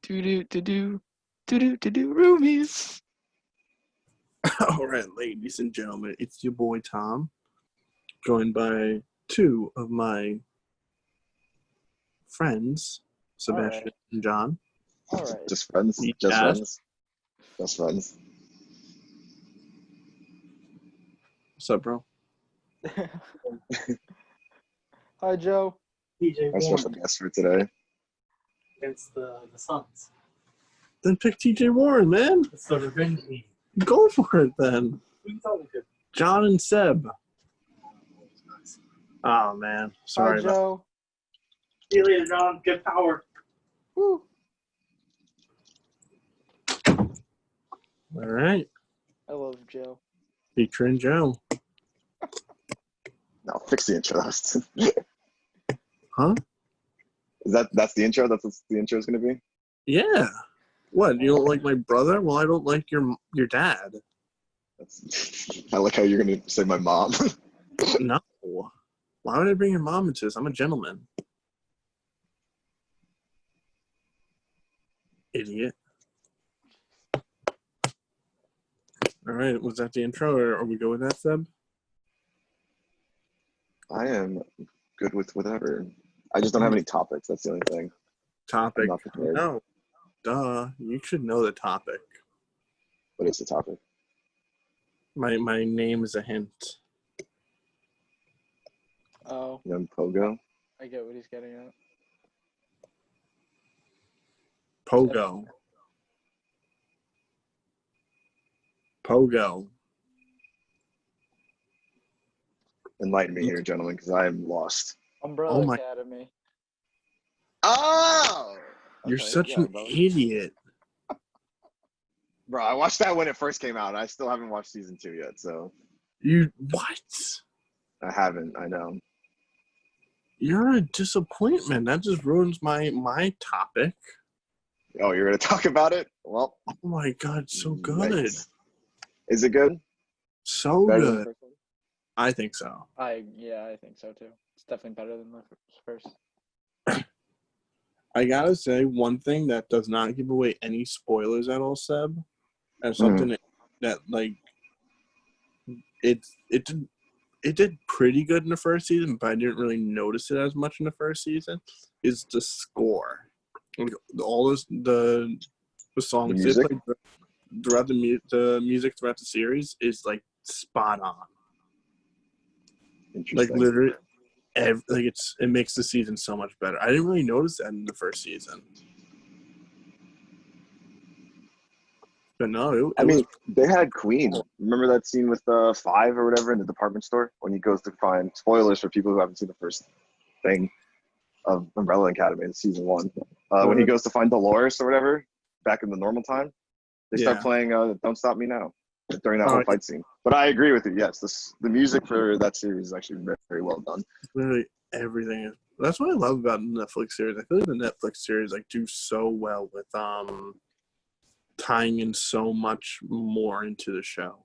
Do Roomies. All right, ladies and gentlemen, it's your boy Tom, joined by two of my friends, Sebastian and John. All right. Just friends. Yes. Just friends. Just friends. What's up, bro? Hi, Joe. TJ Our special Warren guest for today. against the Suns. Then pick TJ Warren, man. It's the revenge game. Go for it then. Who you talking to? John and Seb. Oh man, sorry. Hi, Joe. See you later, John. Good power. Woo. All right, I love Joe. featuring Joe. No, fix the intro. Huh? That's the intro? That's what the intro is going to be? Yeah. What? You don't like my brother? Well, I don't like your dad. I like how you're going to say my mom. No. Why would I bring your mom into this? I'm a gentleman. Idiot. All right, was that the intro, or are we go with that, Seb? I am good with whatever. I just don't have any topics. That's the only thing. Topic. I'm not prepared. No. Duh. You should know the topic. What is the topic? My name is a hint. Oh, Young Pogo? I get what he's getting at. Pogo. Pogo. Enlighten me here, gentlemen, because I am lost. Umbrella Oh my- Academy. Oh! You're Okay, such yeah, an bro. idiot. Bro, I watched that when it first came out. I still haven't watched season 2 yet, so You what? I haven't. I know. You're a disappointment. That just ruins my topic. Oh, you're going to talk about it? Well, Oh my god, so good. yikes. Is it good? So Better good. than- First one? I think so. I think so too. It's definitely better than the first. I gotta say, one thing that does not give away any spoilers at all, Seb, and something that like it did pretty good in the first season, but I didn't really notice it as much in the first season, is the score. Like, all this, the songs The they music? played throughout the music throughout the series is like spot on. Like Interesting. literally, it makes the season so much better. I didn't really notice that in the first season, but no, They had Queen. Remember that scene with 5 or whatever in the department store when he goes to find spoilers for people who haven't seen the first thing of Umbrella Academy in season 1. When he goes to find Dolores or whatever back in the normal time, they start playing "Don't Stop Me Now" during that whole fight scene. But I agree with you. Yes, the music for that series is actually very, very well done. literally everything is. That's what I love about the Netflix series. I feel like the Netflix series like do so well with tying in so much more into the show.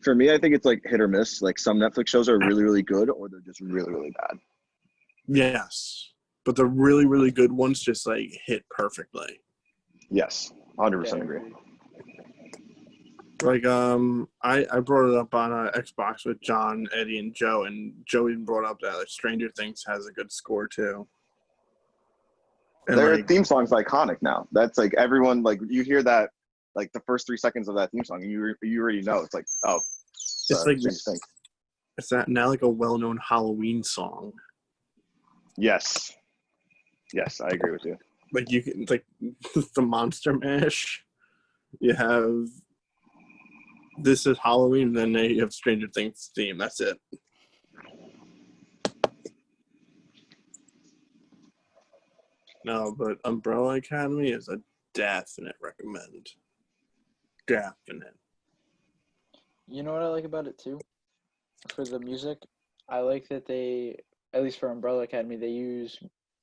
For me, I think it's like hit or miss. Like some Netflix shows are really, really good, or they're just really, really bad. Yes, but the really, really good ones just like hit perfectly. Yes, 100% agree. Like I brought it up on Xbox with John, Eddie, and Joe, and Joe even brought up that like Stranger Things has a good score too. And Their theme song's iconic now. That's like everyone, like you hear that, like the first 3 seconds of that theme song, and you already know it's like, oh, it's like Stranger Things. It's that now like a well-known Halloween song. Yes, I agree with you. Like you can like the Monster Mash. You have This Is Halloween, then you have Stranger Things theme. That's it. No, but Umbrella Academy is a definite recommend. Definite. You know what I like about it too? For the music, I like that they, at least for Umbrella Academy, they use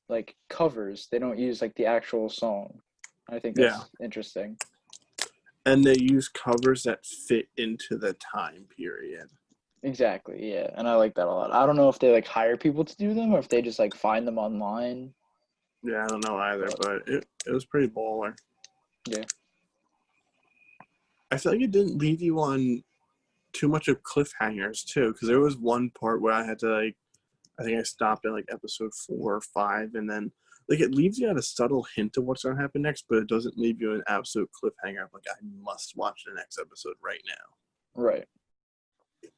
like covers. They don't use like the actual song. I think that's interesting. And they use covers that fit into the time period. Exactly, yeah. And I like that a lot. I don't know if they like hire people to do them or if they just like find them online. Yeah, I don't know either, but it was pretty baller. Yeah. I feel like it didn't leave you on too much of cliffhangers too, because there was one part where I had to like, I think I stopped at like episode 4 or 5, and then like it leaves you at a subtle hint of what's gonna happen next, but it doesn't leave you an absolute cliffhanger of like I must watch the next episode right now. Right.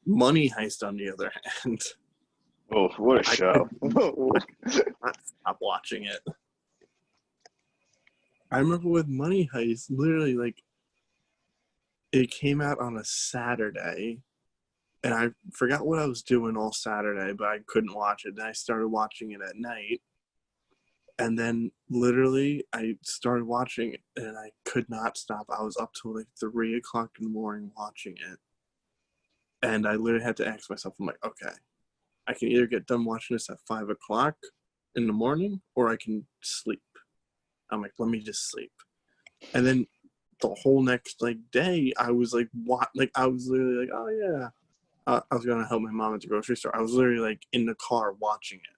Money Heist, on the other hand, Oh, what a show! I stopped watching it. I remember with Money Heist, literally like it came out on a Saturday, and I forgot what I was doing all Saturday, but I couldn't watch it. Then I started watching it at night. And then literally I started watching it and I could not stop. I was up till like 3 o'clock in the morning watching it. And I literally had to ask myself, I'm like, okay, I can either get done watching this at 5 o'clock in the morning or I can sleep. I'm like, let me just sleep. And then the whole next like day, I was like, what? Like, I was literally like, oh yeah. I was going to help my mom at the grocery store. I was literally like in the car watching it.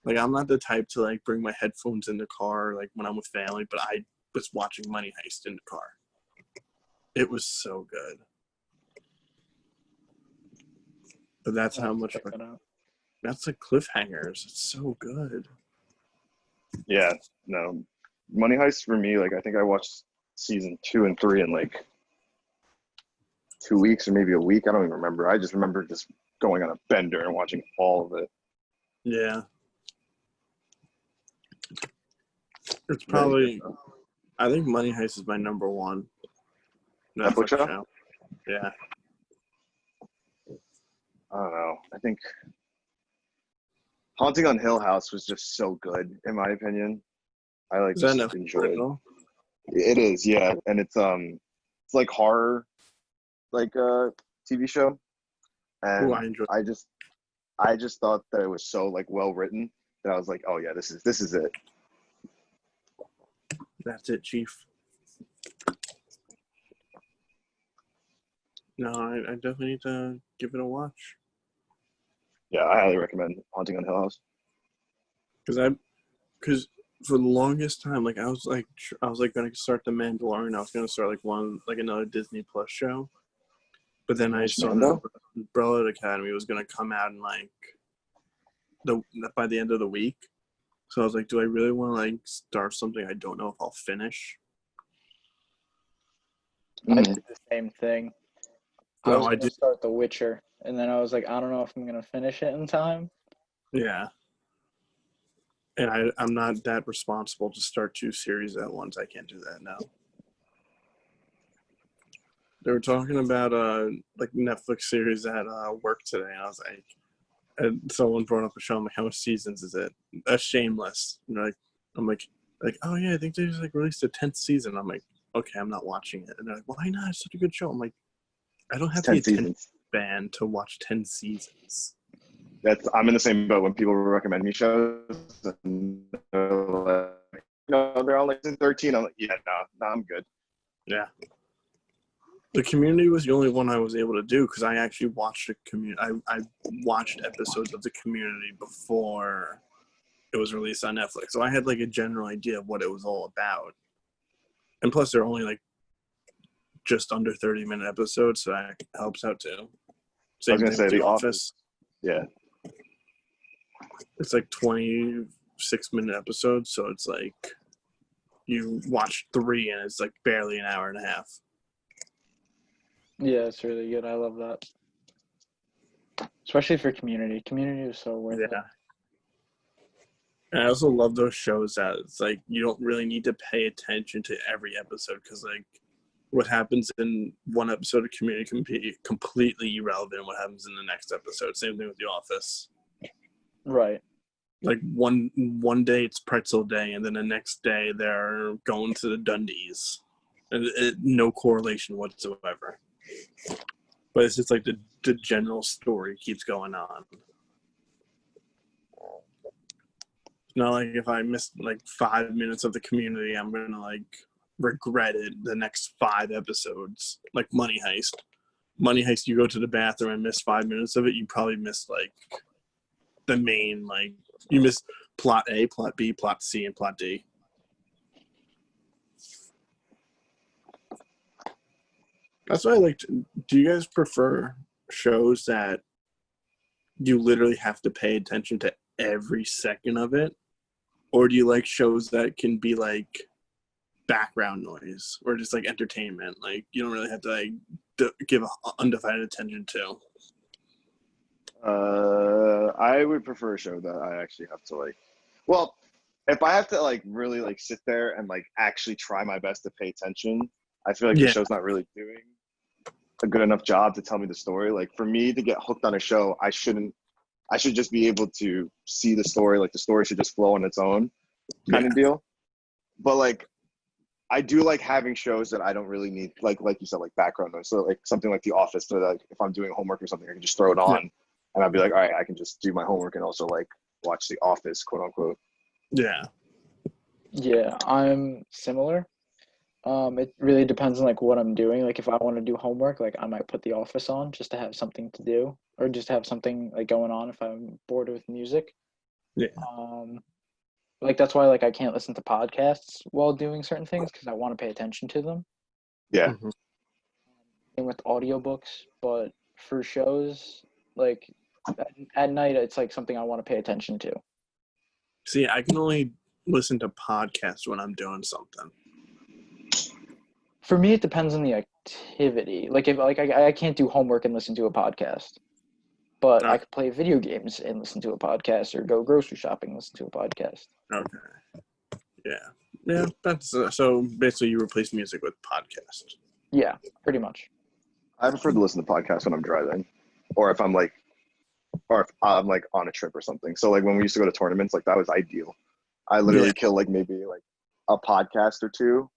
Like, I'm not the type to, like, bring my headphones in the car, like, when I'm with family, but I was watching Money Heist in the car. It was so good. But that's how much, Check that out. that's like cliffhangers. It's so good. Yeah, no, Money Heist for me, like I think I watched season 2 and 3 in like 2 weeks or maybe a week. I don't even remember. I just remember just going on a bender and watching all of it. Yeah. It's probably, I think Money Heist is my number 1 Netflix show. Yeah. I don't know. I think Haunting on Hill House was just so good, in my opinion. I like just enjoyed it. It is, yeah, and it's like horror, like TV show, and Ooh, I enjoy. I just thought that it was so like well written that I was like, oh yeah, this is it. That's it, Chief. No, I definitely need to give it a watch. Yeah, I highly recommend Haunting on Hill House. Because for the longest time, like I was gonna start The Mandalorian. I was gonna start like another Disney Plus show, but then I saw that Umbrella Academy was gonna come out in like by the end of the week. So I was like, do I really want to like start something I don't know if I'll finish? I did the same thing. No, I was going to start The Witcher, and then I was like, I don't know if I'm going to finish it in time. Yeah. And I'm not that responsible to start 2 series at once. I can't do that now. They were talking about like Netflix series at work today, and I was like, and someone brought up a show. I'm like, how much seasons is it? Shameless. And I'm like, oh yeah, I think they just like released a 10th season. I'm like, okay, I'm not watching it. And they're like, why not? It's such a good show. I'm like, I don't have the attention span to watch 10 seasons. I'm in the same boat when people recommend me shows and they're like, no, they're all like 13. I'm like, yeah, no, I'm good. Yeah. The Community was the only one I was able to do because I actually watched I watched episodes of The Community before it was released on Netflix. So I had like a general idea of what it was all about. And plus they're only like just under 30-minute episodes, so that helps out too. Same I was going to say The Office. Yeah. It's like 26-minute episodes, so it's like you watch 3 and it's like barely an hour and a half. Yeah, it's really good. I love that. Especially for Community. Community is so worth it. And I also love those shows that it's like you don't really need to pay attention to every episode because like what happens in one episode of Community can be completely irrelevant in what happens in the next episode. Same thing with The Office. Right. Like one day it's pretzel day, and then the next day they're going to the Dundies. And no correlation whatsoever. But it's just like the general story keeps going on. It's not like if I missed like 5 minutes of The Community, I'm gonna like regret it the next 5 episodes. Like Money Heist. Money Heist, you go to the bathroom and miss 5 minutes of it, you probably missed like the main, like you missed plot A, plot B, plot C, and plot D. That's why I like. Do you guys prefer shows that you literally have to pay attention to every second of it, or do you like shows that can be like background noise or just like entertainment? Like you don't really have to like give undivided attention to. I would prefer a show that I actually have to like. Well, if I have to like really like sit there and like actually try my best to pay attention, I feel like the show's not really doing a good enough job to tell me the story. Like for me to get hooked on a show, I should just be able to see the story. Like the story should just flow on its own kind of deal. But like, I do like having shows that I don't really need, like you said, like background noise. So like something like The Office, so that like, if I'm doing homework or something, I can just throw it on and I'll be like, all right, I can just do my homework and also like watch The Office, quote unquote. Yeah. Yeah, I'm similar. It really depends on like what I'm doing. Like if I want to do homework, like I might put The Office on just to have something to do, or just have something like going on if I'm bored with music. Yeah. Like that's why like I can't listen to podcasts while doing certain things because I want to pay attention to them. Yeah. Mm-hmm. And with audiobooks, but for shows, like at night, it's like something I want to pay attention to. See, I can only listen to podcasts when I'm doing something. For me, it depends on the activity. Like if like I can't do homework and listen to a podcast, but I could play video games and listen to a podcast, or go grocery shopping and listen to a podcast. Okay. Yeah. That's so basically you replace music with podcast. Yeah, pretty much. I prefer to listen to podcasts when I'm driving, or if I'm like on a trip or something. So like when we used to go to tournaments, like that was ideal. I literally kill like maybe like a podcast or two,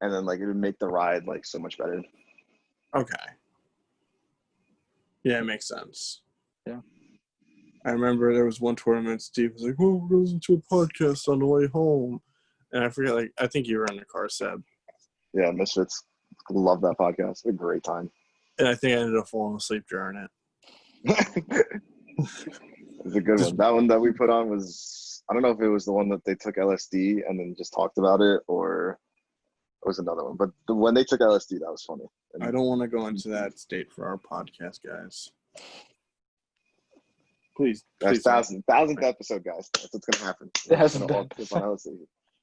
and then like it would make the ride like so much better. Okay. Yeah, it makes sense. Yeah. I remember there was one tournament, Steve was like, oh, we're going to listen to a podcast on the way home. And I forget, like, I think you were in the car, Seb. Yeah, Misfits. Love that podcast. A great time. And I think I ended up falling asleep during it. It's a good one. That one that we put on was, I don't know if it was the one that they took LSD and then just talked about it, or it was another one. But when they took LSD, that was funny. And I don't want to go into that state for our podcast, guys. Please. That's thousandth episode, guys. That's what's gonna happen.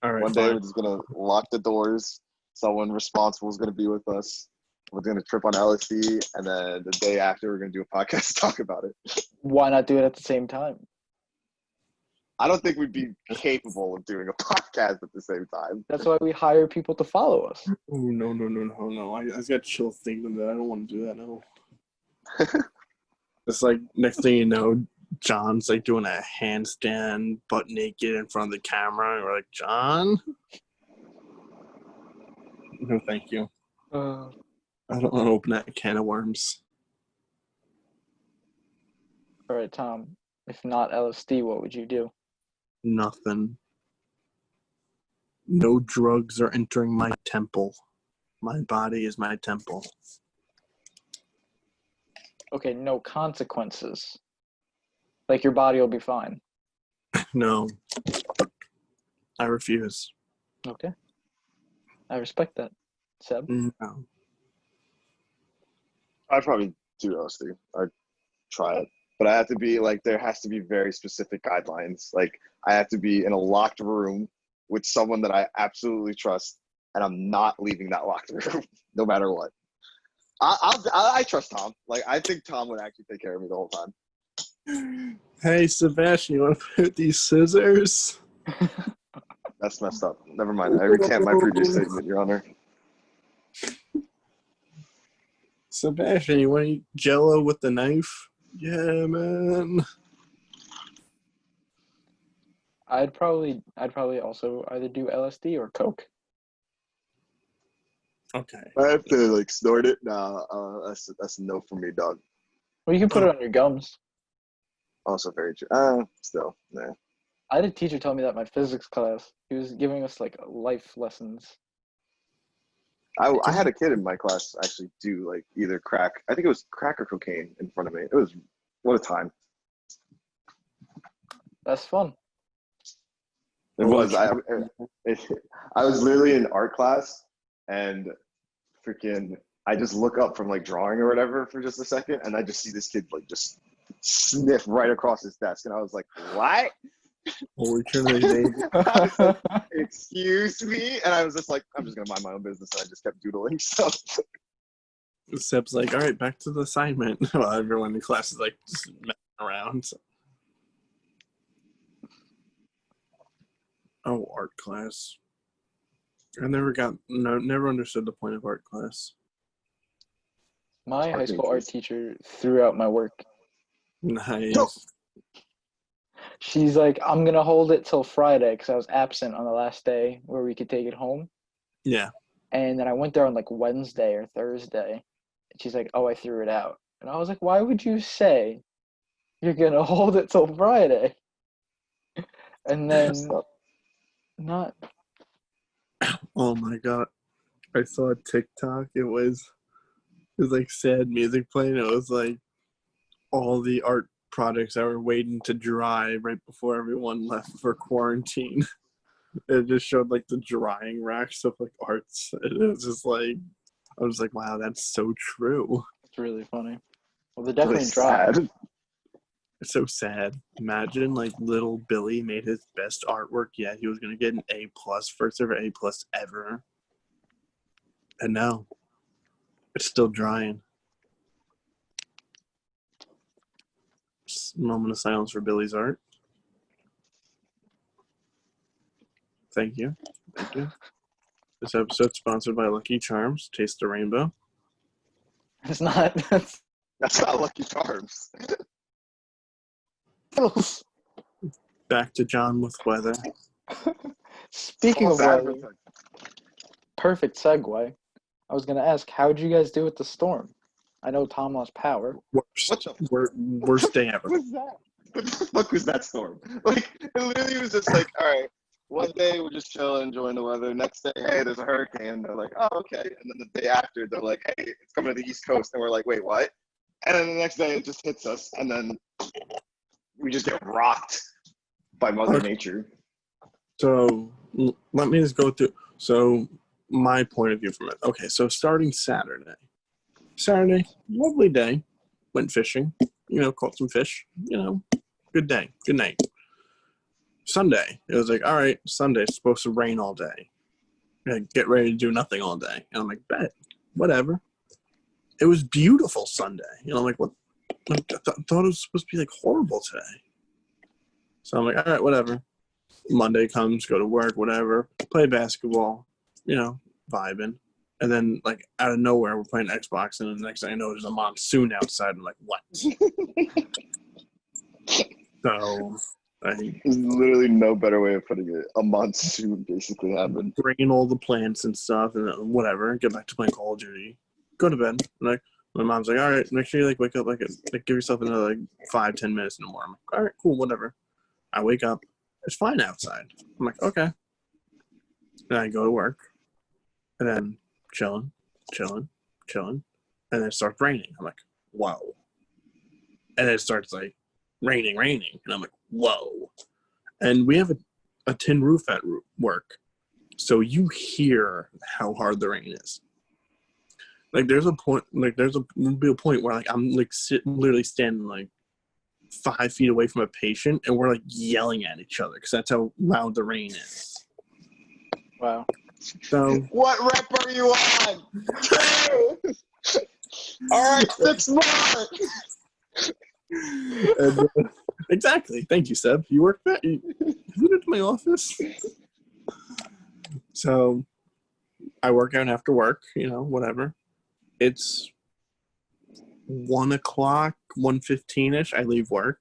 All right. One day we're just gonna lock the doors. Someone responsible is gonna be with us. We're gonna trip on LSD, and then the day after, we're gonna do a podcast to talk about it. Why not do it at the same time? I don't think we'd be capable of doing a podcast at the same time. That's why we hire people to follow us. Oh, no. I just got chill thinking that I don't want to do that now. It's like next thing you know, John's like doing a handstand butt naked in front of the camera. And we're like, John? No, thank you. I don't want to open that can of worms. All right, Tom. If not LSD, what would you do? Nothing. No drugs are entering my temple. My body is my temple. Okay, no consequences. Like your body will be fine. No. I refuse. Okay. I respect that. Seb? No. I'd probably do LSD. I'd try it. But I have to be like, there has to be very specific guidelines. Like I have to be in a locked room with someone that I absolutely trust, and I'm not leaving that locked room no matter what. I trust Tom. Like I think Tom would actually take care of me the whole time. Hey, Sebastian, you want to put these scissors? That's messed up. Never mind. I recant my previous statement, Your Honor. Sebastian, you want to eat Jell-O with the knife? Yeah, man. I'd probably also either do LSD or Coke. Okay. I have to like snort it. Nah, that's a no for me, dog. Well, you can put it on your gums. Also very true. Still, nah. I had a teacher tell me that in my physics class. He was giving us like life lessons. I had a kid in my class actually do like either crack. I think it was crack or cocaine in front of me. It was what a time. That's fun. It was. I was literally in art class, and freaking, I just look up from like drawing or whatever for just a second, and I just see this kid like just sniff right across his desk, and I was like, "What?" Holy Trinity. I was like, "Excuse me," and I was just like, "I'm just gonna mind my own business," and I just kept doodling stuff. Seb's like, all right, back to the assignment. While everyone in class is like just messing around. Oh, art class. I never understood the point of art class. My high school art teacher threw out my work. Nice. She's like, I'm going to hold it till Friday because I was absent on the last day where we could take it home. Yeah. And then I went there on like Wednesday or Thursday. And she's like, oh, I threw it out. And I was like, why would you say you're going to hold it till Friday? And then not. Oh my God. I saw a TikTok. It was like sad music playing. It was like all the art products that were waiting to dry right before everyone left for quarantine. It just showed like the drying racks of like arts. And it was just like, I was like, wow, that's so true. It's really funny. Well, they're definitely Really dry. sad. It's so sad. Imagine like little Billy made his best artwork yet. He was gonna get an A+, first ever A+ ever. And now it's still drying. Just a moment of silence for Billy's art. Thank you. Thank you. This episode sponsored by Lucky Charms. Taste the rainbow. It's not. That's not Lucky Charms. Back to John with weather. Speaking of False weather, advertising. perfect segue. I was going to ask, how'd you guys do with the storm? I know Tom lost power. Worst day ever. What was that? What the fuck was that storm? Like, it literally was just like, all right, one day we're just chilling, enjoying the weather. Next day, hey, there's a hurricane. They're like, oh, okay. And then the day after, they're like, hey, it's coming to the East Coast. And we're like, wait, what? And then the next day, it just hits us. And then we just get rocked by Mother Nature. So let me just go through. So my point of view from it. Okay, so starting Saturday, lovely day. Went fishing. Caught some fish. Good day. Good night. Sunday, it was like, all right, Sunday's supposed to rain all day. Get ready to do nothing all day. And I'm like, bet, whatever. It was beautiful Sunday. I'm like, what? I thought it was supposed to be like horrible today. So I'm like, all right, whatever. Monday comes, go to work, whatever, play basketball, vibing. And then, like, out of nowhere, we're playing Xbox, and the next thing I know, there's a monsoon outside. I'm like, what? So, There's literally no better way of putting it. A monsoon basically happened. bringing all the plants and stuff, and whatever, get back to playing Call of Duty, go to bed. And, my mom's like, all right, make sure you, wake up, give yourself another, 5-10 minutes in the morning. I'm like, all right, cool, whatever. I wake up. It's fine outside. I'm like, okay. Then I go to work, and then chilling, and then it starts raining. I'm like, whoa. And then it starts, raining, and I'm like, whoa. And we have a tin roof at work, so you hear how hard the rain is. There's a point, there'll be a point where, I'm, literally standing, 5 feet away from a patient, and we're yelling at each other because that's how loud the rain is. Wow. So What rep are you on? All right, 6 more. and, exactly. Thank you, Seb. You work that. You went into my office. So I work out after work. Whatever. It's 1:00, 1:15-ish. I leave work.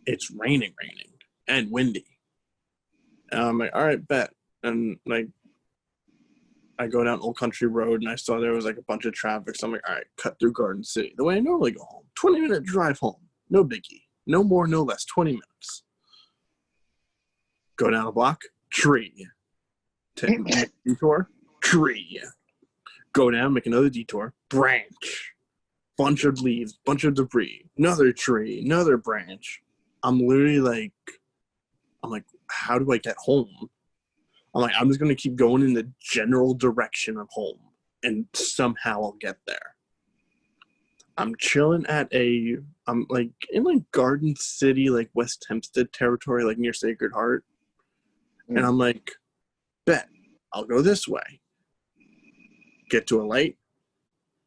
It's raining, and windy. And I'm like, all right, bet. And I go down Old Country Road, and I saw there was a bunch of traffic. So I'm like, all right, cut through Garden City, the way I normally go home. 20-minute drive home, no biggie, no more, no less. 20 minutes. Go down a block, tree. Take a detour, tree. Go down, make another detour, branch. Bunch of leaves, bunch of debris, another tree, another branch. I'm literally I'm like, how do I get home? I'm like, I'm just going to keep going in the general direction of home, and somehow I'll get there. I'm chilling I'm like in like Garden City, like West Hempstead territory, like near Sacred Heart. And I'm like, bet, I'll go this way. Get to a light,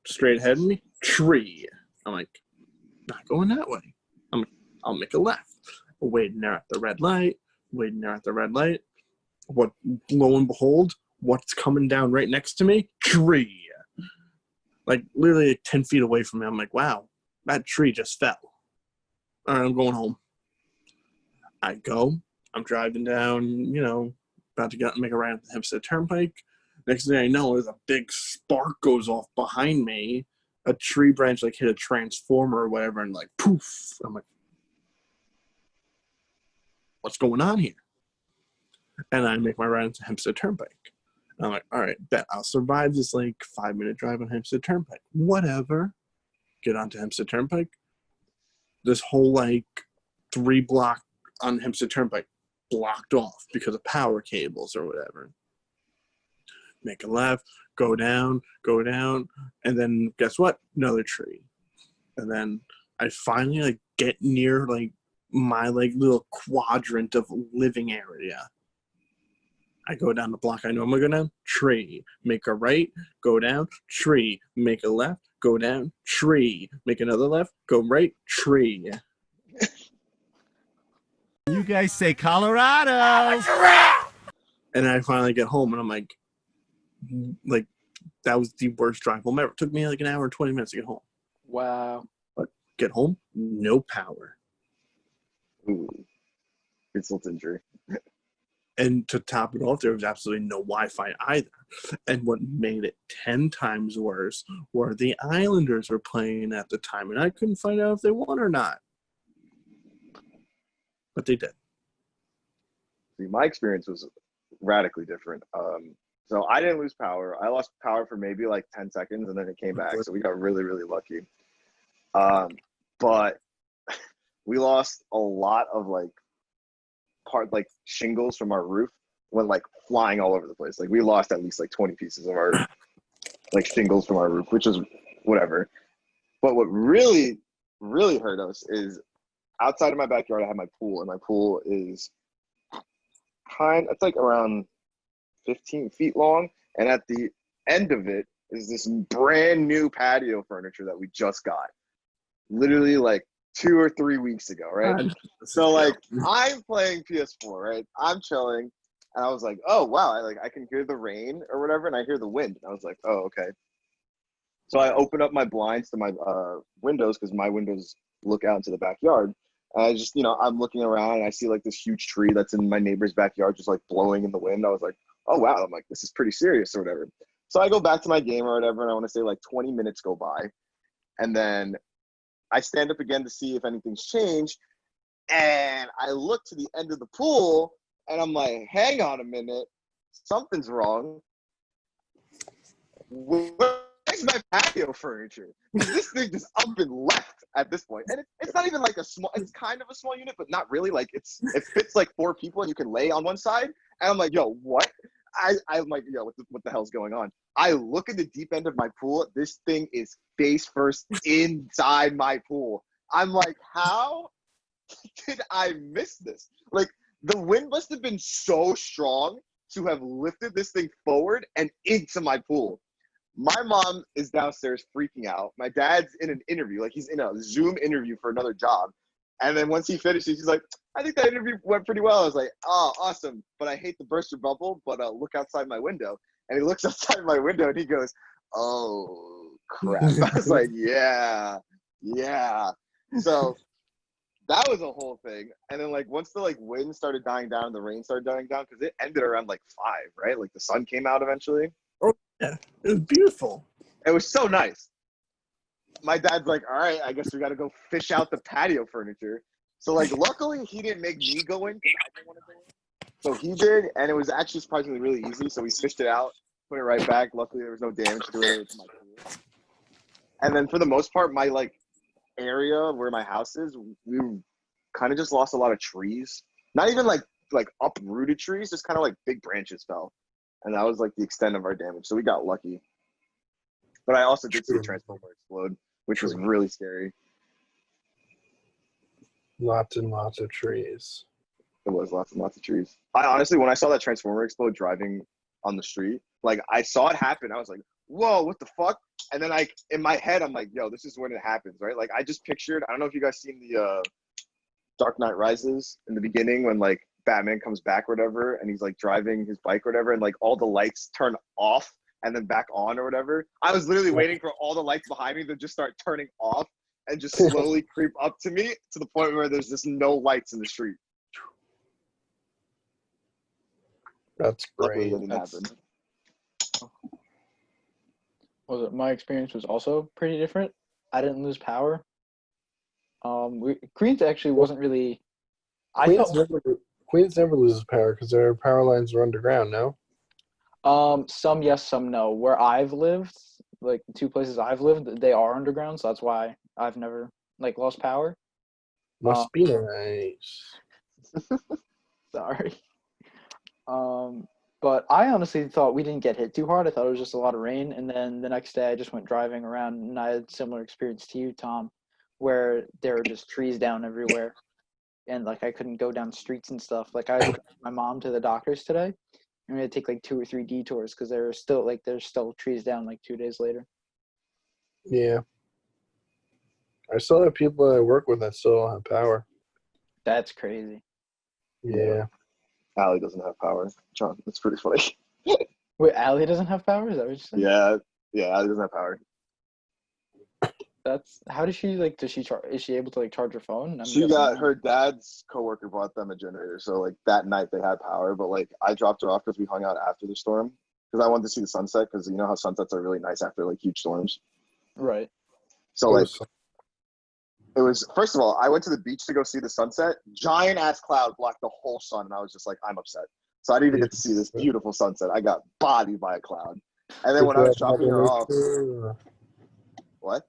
straight ahead of me, tree. I'm like, not going that way. I'll make a left. Waiting there at the red light. What, lo and behold, what's coming down right next to me? Tree. Like literally 10 feet away from me. I'm like, wow, that tree just fell. All right, I'm going home. I go. I'm driving down, about to make a ride up the Hempstead Turnpike. Next thing I know, there's a big spark goes off behind me. A tree branch like hit a transformer or whatever, and like poof. I'm like, what's going on here? And I make my ride into Hempstead Turnpike. And I'm like, all right, bet I'll survive this like 5-minute drive on Hempstead Turnpike. Whatever. Get onto Hempstead Turnpike. This whole like 3 block on Hempstead Turnpike blocked off because of power cables or whatever. Make a left, go down, and then guess what? Another tree. And then I finally like get near like my like little quadrant of living area. I go down the block I normally go down, tree. Make a right, go down, tree. Make a left, go down, tree. Make another left, go right, tree. You guys say Colorado. And I finally get home, and I'm like, that was the worst drive home ever. It took me like an hour and 20 minutes to get home. Wow. But get home, no power. Ooh. Insult injury. And to top it off, there was absolutely no Wi-Fi either. And what made it 10 times worse were the Islanders were playing at the time, and I couldn't find out if they won or not. But they did. See, my experience was radically different. So I didn't lose power. I lost power for maybe like 10 seconds, and then it came back. So we got really, really lucky. But we lost a lot of like shingles from our roof went like flying all over the place. Like we lost at least like 20 pieces of our like shingles from our roof, which is whatever. But what really, really hurt us is outside of my backyard, I have my pool, and my pool is it's like around 15 feet long. And at the end of it is this brand new patio furniture that we just got. Literally like 2 or 3 weeks ago, right? So like I'm playing PS4, right? I'm chilling, and I was like, oh wow, I can hear the rain or whatever, and I hear the wind. And I was like, oh okay. So I open up my blinds to my windows, because my windows look out into the backyard. And I just, I'm looking around, and I see like this huge tree that's in my neighbor's backyard just like blowing in the wind. I was like, oh wow, I'm like, this is pretty serious or whatever. So I go back to my game or whatever, and I want to say like 20 minutes go by, and then I stand up again to see if anything's changed, and I look to the end of the pool, and I'm like, hang on a minute, something's wrong. Where's my patio furniture? This thing just up and left at this point. And it's not even like it's kind of a small unit, but not really. Like it fits like 4 people, and you can lay on one side. And I'm like, yo, what? I'm like, yo, what the hell's going on? I look at the deep end of my pool. This thing is face first inside my pool. I'm like, how did I miss this? Like, the wind must have been so strong to have lifted this thing forward and into my pool. My mom is downstairs freaking out. My dad's in an interview, like he's in a Zoom interview for another job. And then once he finishes, he's like, I think that interview went pretty well. I was like, oh, awesome. But I hate to burst your bubble, but look outside my window. And he looks outside my window, and he goes, oh, crap. I was like, yeah. So that was a whole thing. And then, like, once the, like, wind started dying down and the rain started dying down, because it ended around, like, 5, right? Like, the sun came out eventually. Oh, yeah. It was beautiful. It was so nice. My dad's like, all right, I guess we got to go fish out the patio furniture. So, like, luckily he didn't make me go in because I didn't want to go in. So he did, and it was actually surprisingly really easy. So we fished it out, put it right back. Luckily, there was no damage to it. It's my pool. And then for the most part, my, like, area where my house is, we kind of just lost a lot of trees. Not even, like, like uprooted trees, just kind of like big branches fell, and that was like the extent of our damage. So we got lucky. But I also did see a transformer explode, which was really scary. Lots and lots of trees. It was lots and lots of trees. I honestly, when I saw that transformer explode driving on the street, like I saw it happen, I was like, whoa, what the fuck? And then like in my head, I'm like, yo, this is when it happens, right? Like I just pictured, I don't know if you guys seen the Dark Knight Rises in the beginning when like Batman comes back or whatever, and he's like driving his bike or whatever, and like all the lights turn off and then back on or whatever. I was literally waiting for all the lights behind me to just start turning off and just slowly creep up to me to the point where there's just no lights in the street. That's Luckily, great. it didn't happen. My experience was also pretty different. I didn't lose power. Queens actually wasn't really. Queens never loses power because their power lines are underground. No. Some yes, some no. Where I've lived, like the 2 places I've lived, they are underground, so that's why I've never like lost power. Must be nice. Sorry. But I honestly thought we didn't get hit too hard. I thought it was just a lot of rain, and then the next day I just went driving around, and I had similar experience to you, Tom, where there were just trees down everywhere, and like I couldn't go down streets and stuff. Like I took my mom to the doctor's today, and we had to take like 2 or 3 detours because there's still trees down like 2 days later. Yeah. I still have people that I work with that still don't have power. That's crazy. Yeah. Allie doesn't have power. John, that's pretty funny. Wait, Allie doesn't have power? Is that what you said? Yeah, Allie doesn't have power. That's how does she like? Does she is she able to like charge her phone? She got her dad's coworker bought them a generator, so like that night they had power. But like I dropped her off because we hung out after the storm because I wanted to see the sunset because you know how sunsets are really nice after like huge storms. Right. So like it was first of all I went to the beach to go see the sunset. Giant ass cloud blocked the whole sun, and I was just like I'm upset. So I didn't even get to see this beautiful sunset. I got bodied by a cloud. And then when I was dropping her off, what?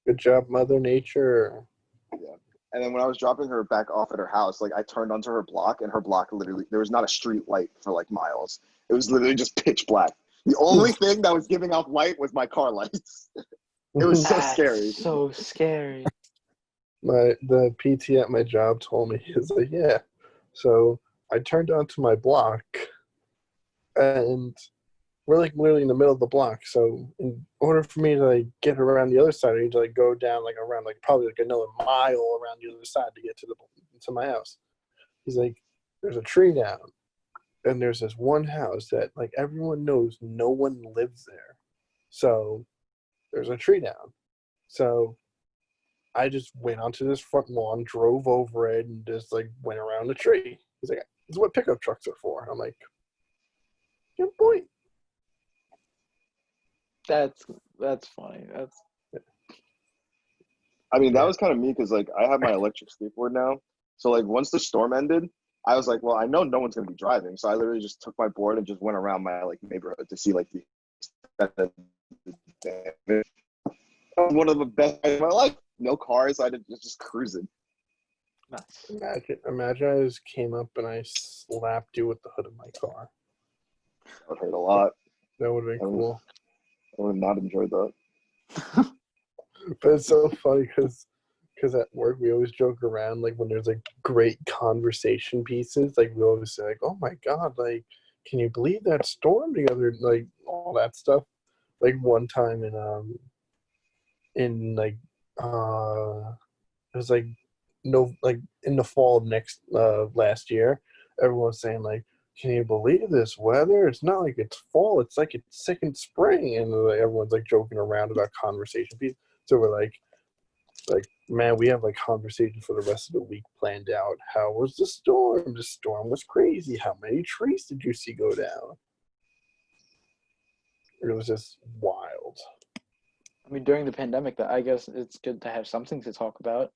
Good job, Mother Nature. Yeah. And then when I was dropping her back off at her house, like I turned onto her block, and her block literally, there was not a street light for like miles. It was literally just pitch black. The only thing that was giving off light was my car lights. It was so scary. So scary. The PT at my job told me, he's like, yeah. So I turned onto my block, and we're like literally in the middle of the block. So in order for me to like get around the other side, I need to like go down like around like probably like another mile around the other side to get to my house. He's like, there's a tree down, and there's this one house that like everyone knows no one lives there. So there's a tree down. So I just went onto this front lawn, drove over it, and just like went around the tree. He's like, this is what pickup trucks are for. I'm like, good point. That's funny. I mean, that was kind of me because like I have my electric skateboard now. So like once the storm ended, I was like, well, I know no one's gonna be driving, so I literally just took my board and just went around my like neighborhood to see like the damage. That was one of the best days of my life. No cars, I did just cruising. Nice. Imagine I just came up and I slapped you with the hood of my car. That would hurt a lot. That would have been cool. I would have not enjoyed that. But it's so funny because at work we always joke around like when there's like great conversation pieces, like we always say like, oh my god, like can you believe that storm together, like all that stuff. Like one time in like it was like no like in the fall of last year, everyone's saying like, can you believe this weather? It's not like it's fall, it's like it's second spring, and like, everyone's like joking around about conversation piece. So we're like man, we have like conversation for the rest of the week planned out. How was the storm? The storm was crazy. How many trees did you see go down? It was just wild. I mean, during the pandemic, I guess it's good to have something to talk about.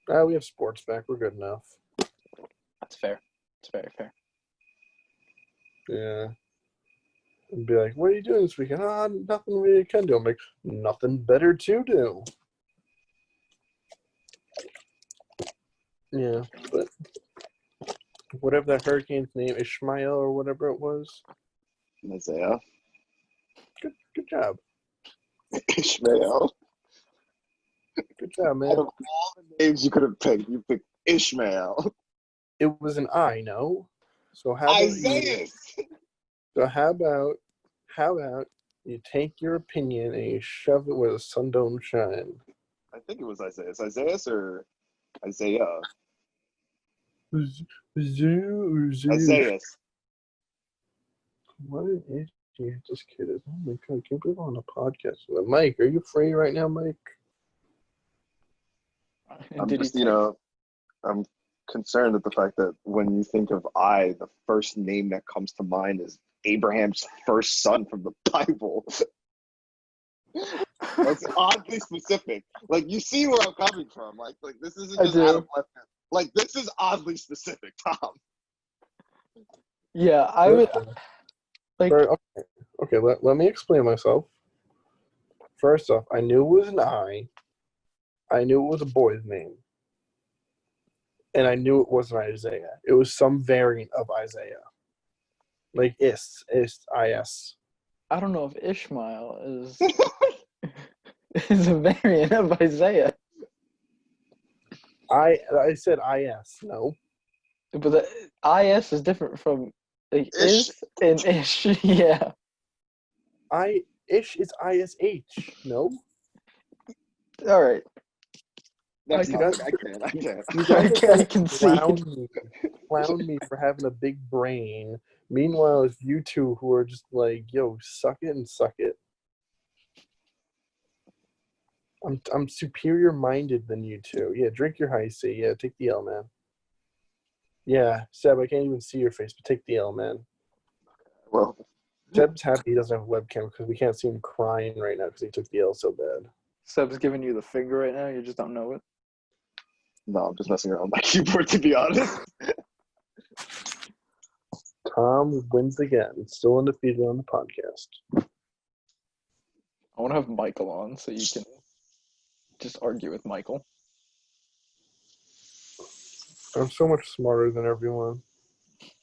We have sports back. We're good enough. That's fair. It's very fair. Yeah. And be like, what are you doing this weekend? Nothing really can do. I'm like, nothing better to do. Yeah, but whatever that hurricane's name, Ishmael or whatever it was. Isaiah. Good job. Ishmael. Good job, Out man. of all the names you could have picked, you picked Ishmael. It was an I, no? So how about Isaias. So how about you take your opinion and you shove it where the sun don't shine? I think it was Isaias. Isaias or Isaiah? Isaias. What an idiot this kid is. Oh my god, I can't believe I'm on a podcast with him. Mike, are you free right now, Mike? I'm Did he just, take- I'm concerned at the fact that when you think of I, the first name that comes to mind is Abraham's first son from the Bible. That's oddly specific. Like, you see where I'm coming from. Like this isn't I just do. out of left field. Like, this is oddly specific, Tom. Yeah, I would like. Okay, let me explain myself. First off, I knew it was an I. I knew it was a boy's name. And I knew it wasn't Isaiah. It was some variant of Isaiah. Like is, I don't know if Ishmael is is a variant of Isaiah, I said is, no. but the is is different from like Ish. is and ish. Yeah, Ish is ISH, no? all right. Next You topic. guys- I can't. You guys I can see. clown me for having a big brain. Meanwhile, it's you two who are just like, yo, suck it and suck it. I'm superior minded than you two. Yeah, drink your high C. Yeah, take the L, man. Yeah, Seb, I can't even see your face, but take the L, man. Well, Seb's happy he doesn't have a webcam because we can't see him crying right now because he took the L so bad. Seb's giving you the finger right now. You just don't know it. no, I'm just messing around with my keyboard, to be honest. Tom wins again. Still undefeated on the podcast. I want to have Michael on so you can just argue with Michael. I'm so much smarter than everyone.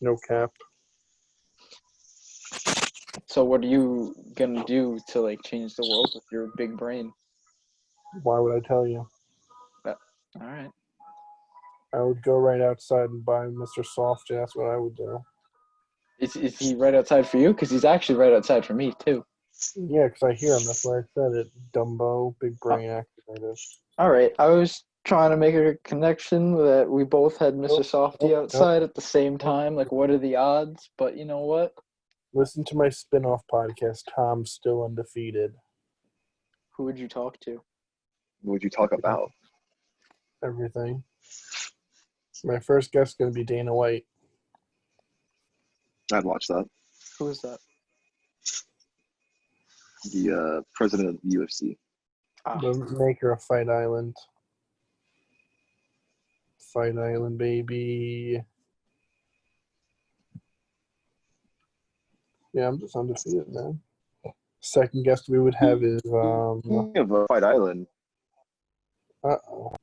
No cap. So what are you gonna do to like change the world with your big brain? Why would I tell you? All right. I would go right outside and buy Mr. Soft. That's what I would do. Is he right outside for you? Because he's actually right outside for me too. Yeah, because I hear him. That's why I said it. Dumbo, big brain activated. All right. I was trying to make a connection that we both had Mr. Softy outside at the same time. Like, what are the odds? But you know what? Listen to my spin-off podcast, Tom's Still Undefeated. Who would you talk to? What would you talk about? Everything. My first guest is going to be Dana White. I'd watch that. Who is that? The president of the UFC. The maker of Fight Island. Fight Island, baby. Yeah, I'm just undefeated, man. Second guest we would have is Speaking of Fight Island, uh-oh.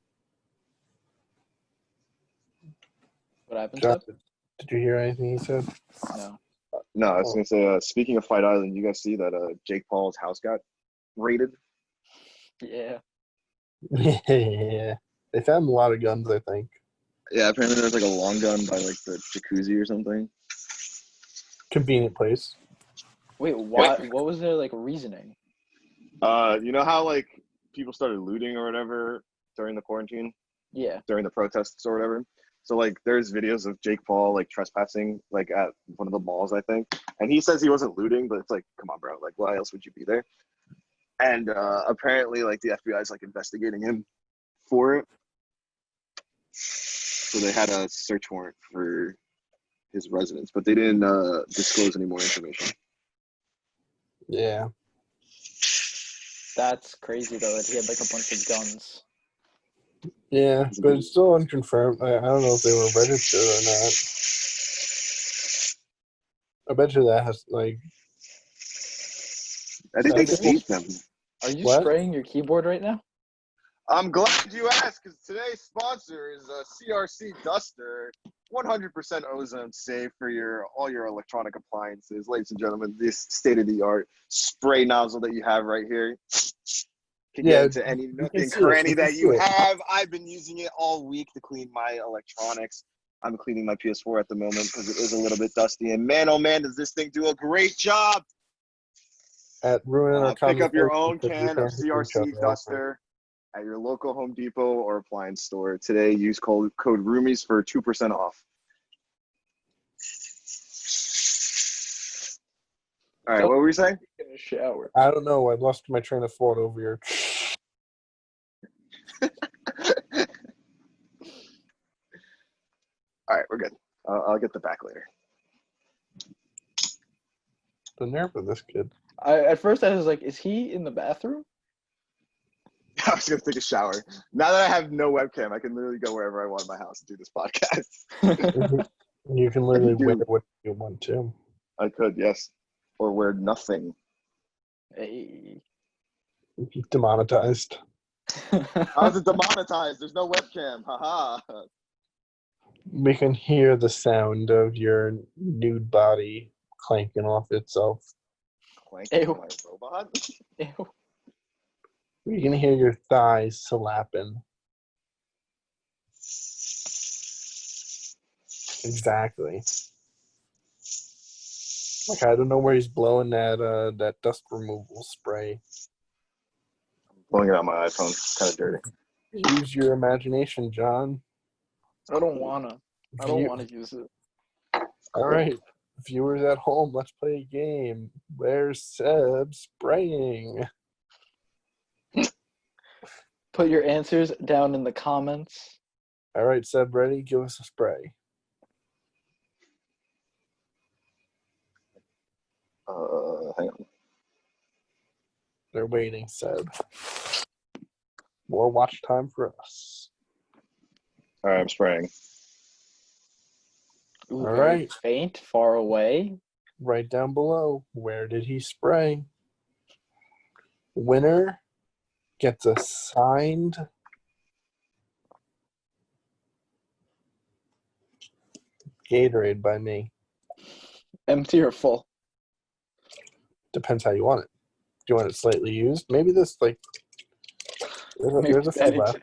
What happened, John, Seb? did you hear anything he said? No. no, I was gonna say. Speaking of Fight Island, you guys see that Jake Paul's house got raided? Yeah. Yeah. They found a lot of guns, I think. Yeah, apparently there was like a long gun by like the jacuzzi or something. Convenient place. Wait, what was their like reasoning? You know how like people started looting or whatever during the quarantine, Yeah. during the protests or whatever. So like there's videos of Jake Paul like trespassing like at one of the malls, I think. And he says he wasn't looting, but it's like, come on, bro. Like, why else would you be there? And apparently like the FBI is like investigating him for it. So they had a search warrant for his residence, but they didn't disclose any more information. Yeah. That's crazy though that he had like a bunch of guns. Yeah, but it's still unconfirmed. I don't know if they were registered or not. I bet you that has, like... I think they That's seized them. Are you What? spraying your keyboard right now? I'm glad you asked because today's sponsor is a CRC Duster, 100% ozone safe for all your electronic appliances. Ladies and gentlemen, this state-of-the-art spray nozzle that you have right here can get into any nook and cranny that you have. I've been using it all week to clean my electronics. I'm cleaning my PS4 at the moment because it is a little bit dusty. And man, oh man, does this thing do a great job. At ruining our Pick up your own conversation because we can of can't hear each CRC other. Duster at your local Home Depot or appliance store. Today, use code Roomies for 2% off. All right, what were we saying? In a shower. I don't know. I lost my train of thought over here. All right, we're good. I'll get the back later. The nerve of this kid. At first I was like, is he in the bathroom? I was going to take a shower. Now that I have no webcam, I can literally go wherever I want in my house and do this podcast. You can literally You wear do. what you want to. I could, yes. Or wear nothing. Hey. Demonetized. How's it demonetized? There's no webcam. Haha. We can hear the sound of your nude body clanking off itself. Clanking Ew. my robot? Ew. We can hear your thighs slapping. Exactly. Like, I don't know where he's blowing that dust removal spray. Blowing it on my iPhone. It's kind of dirty. Use your imagination, John. I don't wanna use it. All right, viewers at home, let's play a game. Where's Seb spraying? Put your answers down in the comments. All right, Seb, ready? Give us a spray. Hang on. They're waiting, Seb. More watch time for us. All right, I'm spraying. Ooh, All very right. faint, far away. Right down below, where did he spray? Winner gets a signed Gatorade by me. Empty or full? Depends how you want it. Do you want it slightly used? Maybe this, like, there's a few left.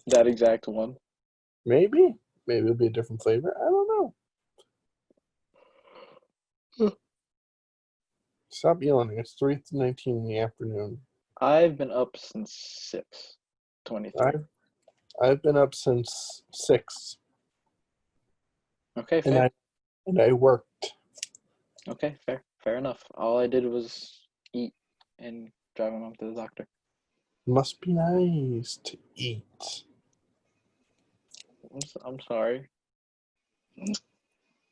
That exact one. Maybe it'll be a different flavor. I don't know. Stop yelling. It's 3:19 in the afternoon. I've been up since 6:23. I've been up since 6. Okay, fair. And I worked. Okay, fair enough. All I did was eat and drive my mom to the doctor. Must be nice to eat. I'm sorry.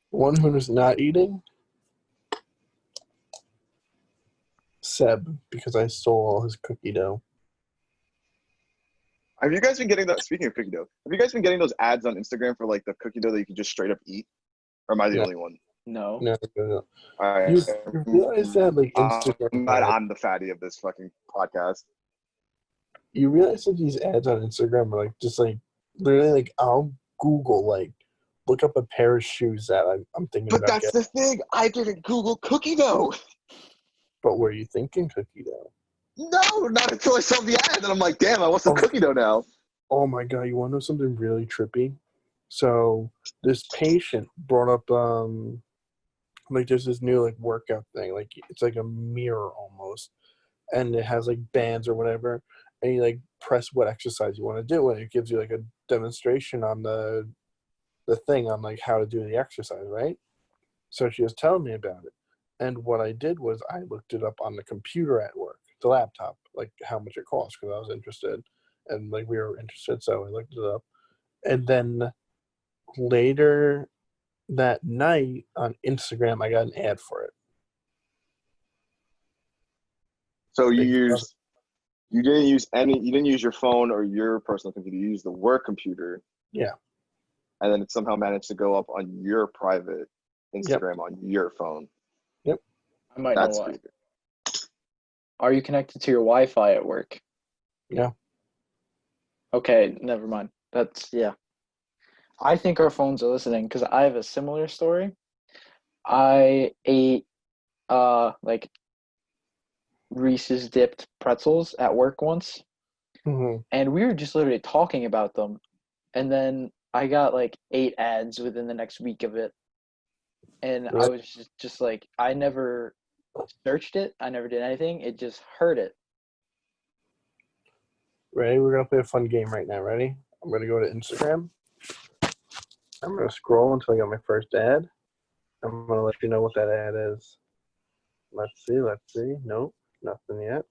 One who is not eating? Seb, because I stole all his cookie dough. Have you guys been getting that? Speaking of cookie dough, have you guys been getting those ads on Instagram for like the cookie dough that you can just straight up eat? Or am I the only one? No. No. All right. You realize that, like, Instagram. I'm the fatty of this fucking podcast. You realize that these ads on Instagram are like just like literally like I'll Google like look up a pair of shoes that I'm thinking But about that's getting. the thing. I didn't Google cookie dough. But were you thinking cookie dough? No, not until I saw the ad, and I'm like, damn, I want some cookie dough now. Oh my god, you want to know something really trippy? So this patient brought up like there's this new like workout thing, like it's like a mirror almost, and it has like bands or whatever, and you like press what exercise you want to do, and it gives you like a demonstration on the thing on like how to do the exercise, right? So she was telling me about it, and what I did was I looked it up on the computer at work, the laptop, like how much it cost, because I was interested, and like we were interested, so I looked it up, and then later that night on Instagram I got an ad for it. So you didn't use your phone or your personal computer. You used the work computer. Yeah. And then it somehow managed to go up on your private Instagram on your phone. Yep. I might know That's why. weird. Are you connected to your Wi-Fi at work? Yeah. Okay, never mind. That's yeah. I think our phones are listening because I have a similar story. I ate like Reese's dipped pretzels at work once, Mm-hmm. and we were just literally talking about them, and then I got like 8 ads within the next week of it, and I Really? was just like, I never searched it, I never did anything. It just heard it. Ready? We're gonna play a fun game right now. Ready? I'm gonna go to Instagram. I'm gonna scroll until I get my first ad. I'm gonna let you know what that ad is. Let's see. Nope, nothing yet.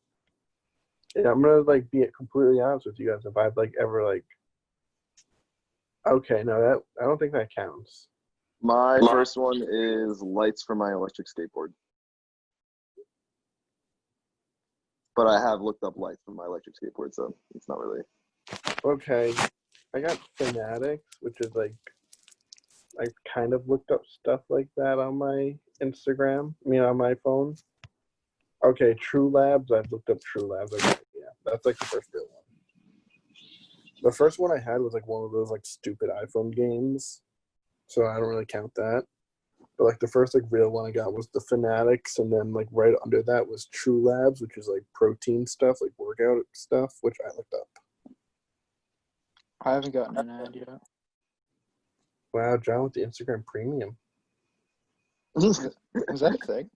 Yeah, I'm gonna like be completely honest with you guys. If I've like ever like, okay, no, that I don't think that counts. My first one is lights for my electric skateboard. But I have looked up lights for my electric skateboard, so it's not really. Okay, I got Fanatics, which is like I kind of looked up stuff like that on my Instagram. I mean, on my phone. Okay, True Labs. I've looked up True Labs. Okay, yeah, that's like the first real one. The first one I had was like one of those like stupid iPhone games, so I don't really count that. But like the first like real one I got was the Fanatics, and then like right under that was True Labs, which is like protein stuff, like workout stuff, which I looked up. I haven't gotten an ad yet. Wow, John with the Instagram Premium. Is that a thing?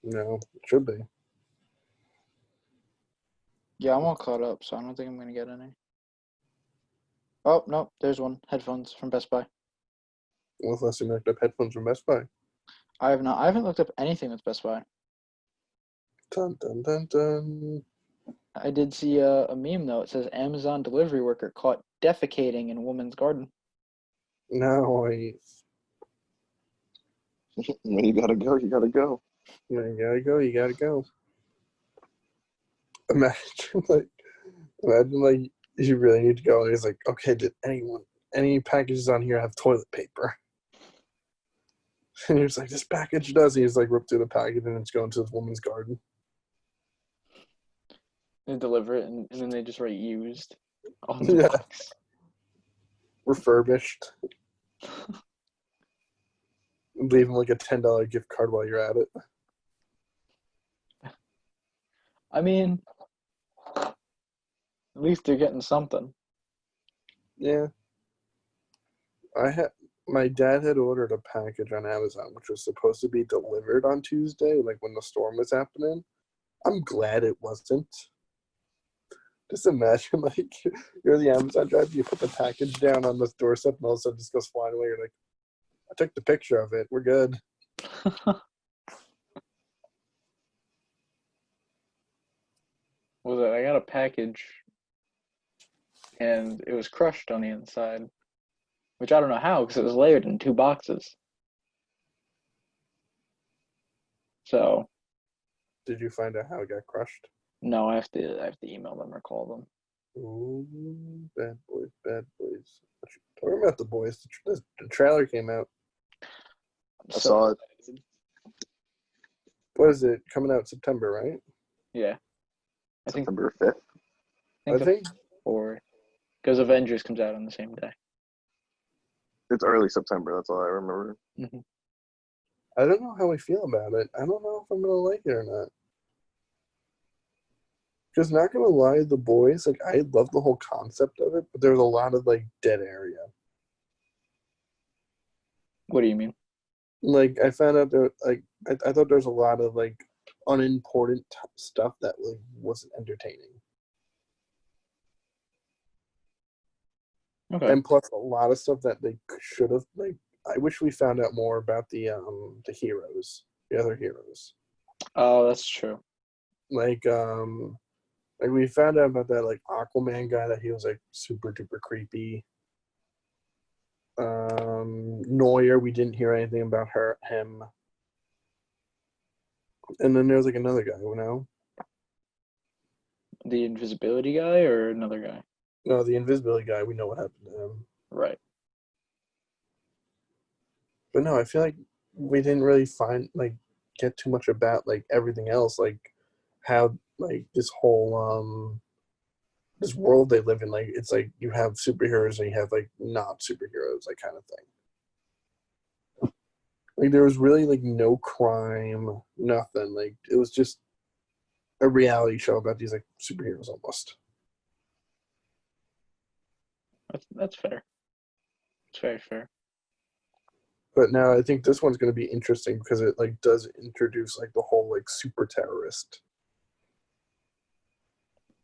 No, it should be. Yeah, I'm all caught up, so I don't think I'm gonna get any. Oh no, there's one. Headphones from Best Buy. When's the last time you looked up headphones from Best Buy? I have not. I haven't looked up anything with Best Buy. Dun dun dun dun. I did see a meme though. It says Amazon delivery worker caught defecating in woman's garden. No, When you gotta go, you gotta go. you gotta go. You gotta go. Imagine like you really need to go, and he's like, okay, did any packages on here have toilet paper? And he was like, this package does. He's like, ripped through the package, and it's going to this woman's garden. They deliver it, and then they just write used on the Yeah. box. Refurbished. Leave him like a $10 gift card while you're at it. I mean, at least they're getting something. Yeah. My dad had ordered a package on Amazon, which was supposed to be delivered on Tuesday, like when the storm was happening. I'm glad it wasn't. Just imagine, like, you're the Amazon driver, you put the package down on the doorstep, and all of a sudden it just goes flying away. You're like, I took the picture of it. We're good. Was it? I got a package, and it was crushed on the inside, which I don't know how because it was layered in 2 boxes. So. Did you find out how it got crushed? No, I have to email them or call them. Ooh, bad boys, bad boys. Talking about the boys, the trailer came out. I saw it. What is it? Coming out September, right? Yeah. I think September 5th. I think. Or because Avengers comes out on the same day. It's early September. That's all I remember. Mm-hmm. I don't know how I feel about it. I don't know if I'm gonna like it or not. Because not gonna lie, the boys, like I love the whole concept of it, but there's a lot of like dead area. What do you mean? Like I found out there, like I thought there was a lot of like unimportant stuff that like wasn't entertaining. Okay. And plus a lot of stuff that they should have like. I wish we found out more about the heroes, the other heroes. Oh, that's true. Like we found out about that like Aquaman guy that he was like super duper creepy. Neuer, we didn't hear anything about him. And then there's like another guy, you know? The invisibility guy or another guy? No, the invisibility guy, we know what happened to him. Right. But no, I feel like we didn't really get too much about like everything else. Like how like this whole this world they live in, like it's like you have superheroes and you have like not superheroes, like kind of thing. Like there was really like no crime, nothing. Like it was just a reality show about these like superheroes almost. That's fair. It's very fair. But now I think this one's going to be interesting because it like does introduce like the whole like super terrorist.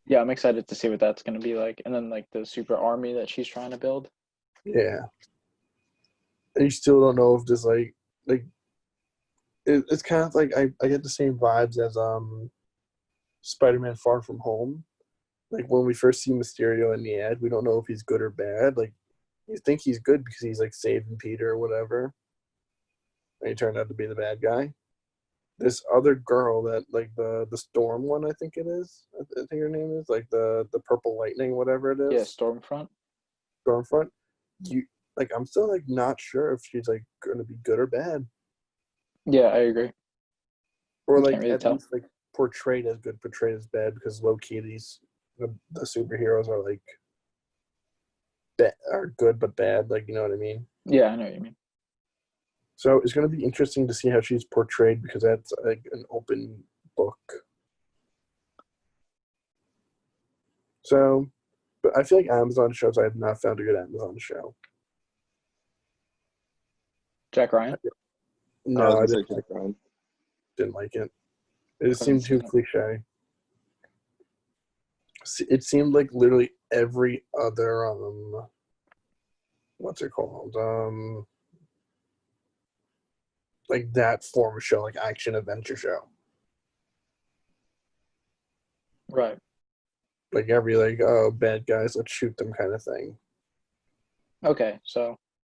Yeah, I'm excited to see what that's going to be like, and then like the super army that she's trying to build. Yeah, and you still don't know if this like it's kind of like I get the same vibes as Spider-Man Far From Home. Like when we first see Mysterio in the ad, we don't know if he's good or bad. Like you think he's good because he's like saving Peter or whatever, and he turned out to be the bad guy. This other girl that like the Storm one, I think it is. I think her name is like the Purple Lightning, whatever it is. Yeah, Stormfront. Stormfront. You like I'm still like not sure if she's like gonna be good or bad. Yeah, I agree. Or You like can't really at tell. least like portrayed as good, portrayed as bad, because low key the superheroes are like are good but bad, like you know what I mean. Yeah, I know what you mean. So it's going to be interesting to see how she's portrayed because that's like an open book. So, but I feel like Amazon shows I have not found a good Amazon show. Jack Ryan. No, I I was gonna say Jack Ryan. didn't like it. It Haven't seemed too seen it. cliche. It seemed like literally every other what's it called? Like that form of show, like action adventure show. Right. Like every like oh bad guys, let's shoot them kind of thing. Okay, so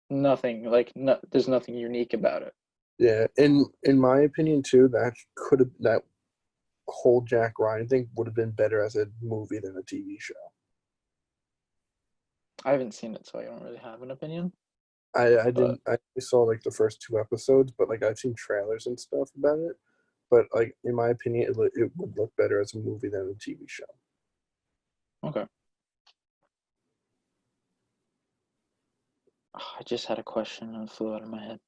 nothing like there's nothing unique about it. Yeah, in my opinion too, that whole Jack Ryan thing would have been better as a movie than a TV show. I haven't seen it, so I don't really have an opinion. I But didn't I saw like the first 2 episodes, but like I've seen trailers and stuff about it. But like in my opinion, it would look better as a movie than a TV show. okay. I just had a question and it flew out of my head.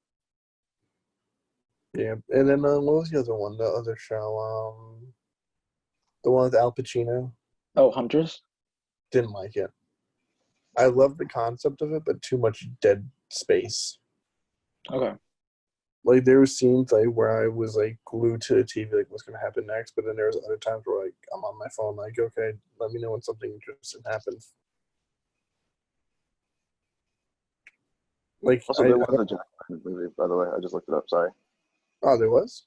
Yeah, and then what was the other one? The other show, the one with Al Pacino. Oh, Hunters? Didn't like it. I love the concept of it, but too much dead space. Okay. Like there were scenes like where I was like glued to the TV, like what's gonna happen next. But then there was other times where like I'm on my phone, like okay, let me know when something interesting happens. Like Also, there was a Jack Ryan movie, by the way. I just looked it up. Sorry. oh, there was.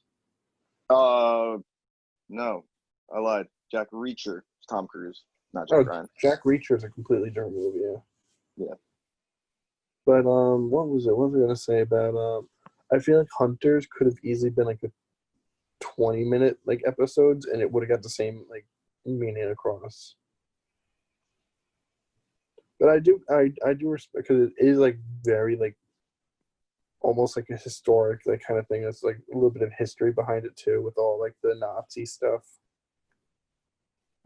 No, I lied. Jack Reacher, Tom Cruise, not Jack Ryan. Jack Reacher is a completely different movie. Yeah. Yeah. But what was it? What was I gonna say about I feel like Hunters could have easily been like a 20-minute like episodes, and it would have got the same like meaning across. But I do respect because it is like very like almost like a historic like kind of thing. It's like a little bit of history behind it too, with all like the Nazi stuff.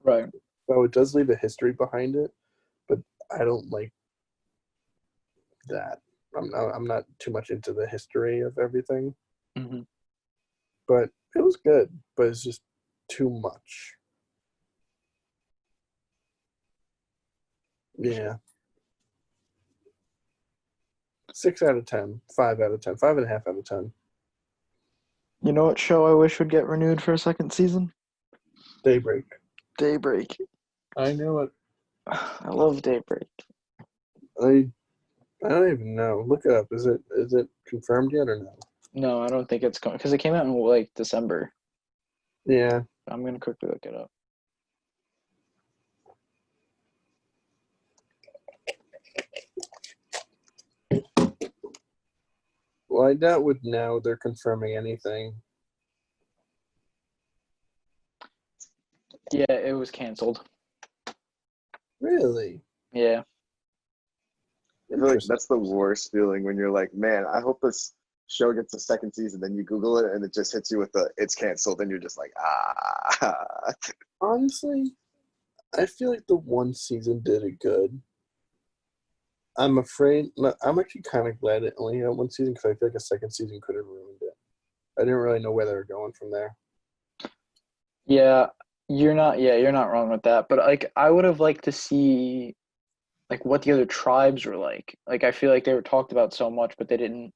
Right. So it does leave a history behind it, but I don't like that. I'm not too much into the history of everything. Mm-hmm. But it was good, but it's just too much. Yeah. 6 out of 10, 5 out of 10, 5.5 out of 10. You know what show I wish would get renewed for a second season? Daybreak. Daybreak. I know it. I love Daybreak. I don't even know. Look it up. Is it confirmed yet or no? No, I don't think it's coming because it came out in like December. Yeah. I'm gonna quickly look it up. Well, I doubt with now they're confirming anything. Yeah, it was canceled. Really? Yeah. I feel like that's the worst feeling when you're like, man, I hope this show gets a second season, then you Google it and it just hits you with the "it's canceled," and you're just like, ah. Honestly, I feel like the one season did it good. I'm afraid. I'm actually kind of glad it only had one season because I feel like a second season could have ruined it. I didn't really know where they were going from there. Yeah, you're not. Yeah, you're not wrong with that. But like, I would have liked to see like what the other tribes were like. Like, I feel like they were talked about so much, but they didn't